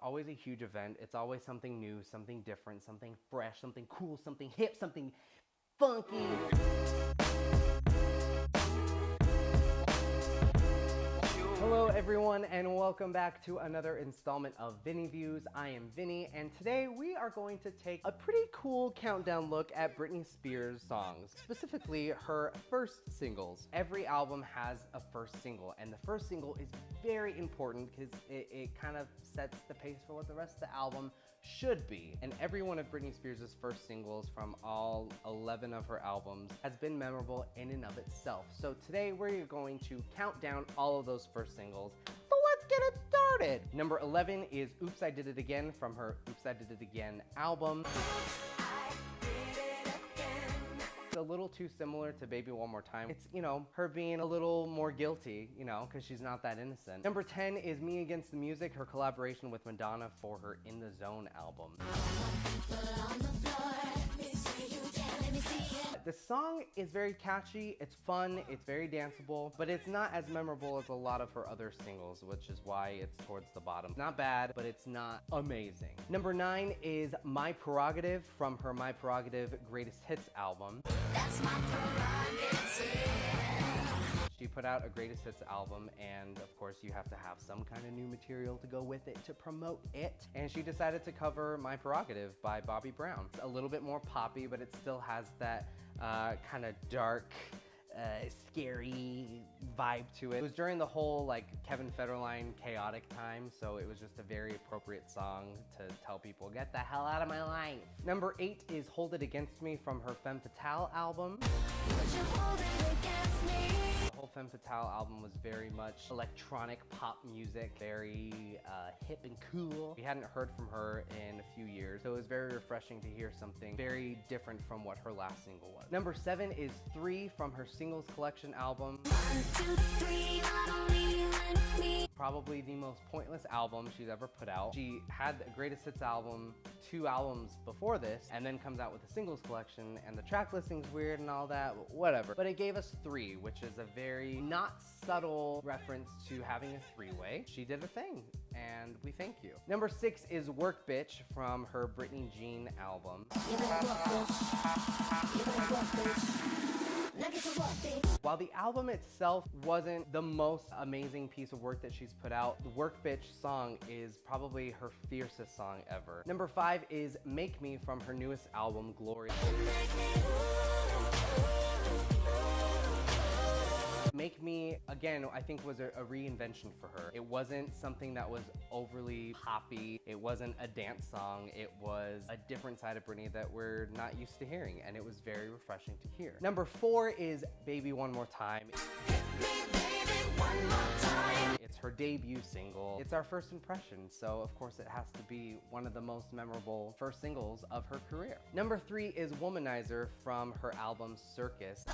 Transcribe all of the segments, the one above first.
always a huge event. It's always something new, something different, something fresh, something cool, something hip, something funky. Hello everyone and welcome back to another installment of Vinny Views. I am Vinny and today we are going to take a pretty cool countdown look at Britney Spears songs, specifically her first singles. Every album has a first single and the first single is very important because it kind of sets the pace for what the rest of the album should be. And every one of Britney Spears' first singles from all 11 of her albums has been memorable in and of itself. So today we're going to count down all of those first singles. So let's get it started. Number 11 is Oops, I Did It Again from her Oops, I Did It Again album. It's a little too similar to Baby One More Time. It's, you know, her being a little more guilty, you know, because she's not that innocent. Number 10 is Me Against the Music, her collaboration with Madonna for her In the Zone album. The song is very catchy, it's fun, it's very danceable, but it's not as memorable as a lot of her other singles, which is why it's towards the bottom. Not bad, but it's not amazing. Number 9 is My Prerogative from her My Prerogative Greatest Hits album. That's my prerogative. She put out a Greatest Hits album, and of course you have to have some kind of new material to go with it to promote it. And she decided to cover My Prerogative by Bobby Brown. It's a little bit more poppy, but it still has that kind of dark, scary vibe to it. It was during the whole like Kevin Federline chaotic time, so it was just a very appropriate song to tell people, get the hell out of my life. Number 8 is Hold It Against Me from her Femme Fatale album. The whole Femme Fatale album was very much electronic pop music, very hip and cool. We hadn't heard from her in a few years, so it was very refreshing to hear something very different from what her last single was. Number 7 is 3 from her Singles Collection album. 1, 2, 3, probably the most pointless album she's ever put out. She had the Greatest Hits album 2 albums before this, and then comes out with a Singles Collection, and the track listing's weird and all that, whatever. But it gave us 3, which is a very not subtle reference to having a 3-way. She did a thing, and we thank you. Number 6 is Work Bitch from her Britney Jean album. While the album itself wasn't the most amazing piece of work that she's put out, the Work Bitch song is probably her fiercest song ever. Number 5 is Make Me from her newest album, Glory. Make Me, again, I think was a reinvention for her. It wasn't something that was overly poppy. It wasn't a dance song. It was a different side of Britney that we're not used to hearing, and it was very refreshing to hear. Number 4 is Baby One More Time. It's her debut single. It's our first impression, so of course it has to be one of the most memorable first singles of her career. Number 3 is Womanizer from her album Circus.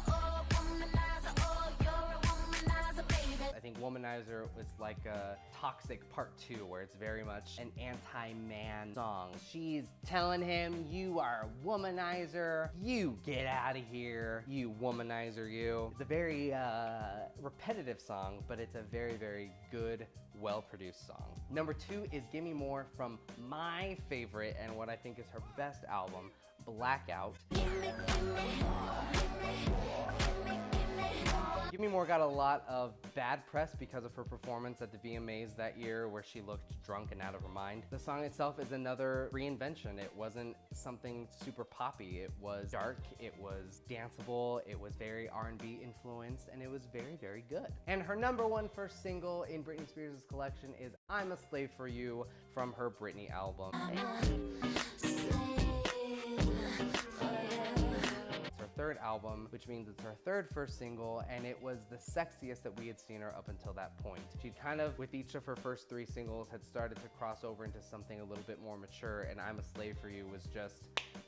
I think Womanizer was like a Toxic Part 2, where it's very much an anti-man song. She's telling him, you are a womanizer, you get out of here, you womanizer you. It's a very repetitive song, but it's a very, very good, well-produced song. Number 2 is Gimme More from my favorite and what I think is her best album, Blackout. Gimme More got a lot of bad press because of her performance at the VMAs that year where she looked drunk and out of her mind. The song itself is another reinvention. It wasn't something super poppy. It was dark, it was danceable, it was very R&B influenced, and it was very, very good. And her number 1 first single in Britney Spears' collection is I'm a Slave for You from her Britney album. Third album, which means it's her third first single, and it was the sexiest that we had seen her up until that point. She'd kind of, with each of her first 3 singles, had started to cross over into something a little bit more mature, and I'm a Slave for You was just,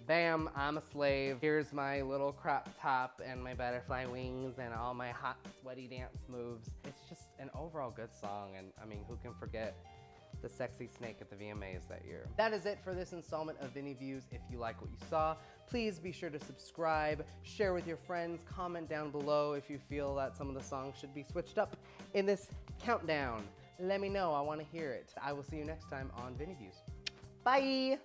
bam, I'm a slave. Here's my little crop top and my butterfly wings and all my hot, sweaty dance moves. It's just an overall good song, and I mean, who can forget the sexy snake at the VMAs that year. That is it for this installment of Vinny Views. If you like what you saw, please be sure to subscribe, share with your friends, comment down below if you feel that some of the songs should be switched up in this countdown. Let me know. I want to hear it. I will see you next time on Vinny Views. Bye!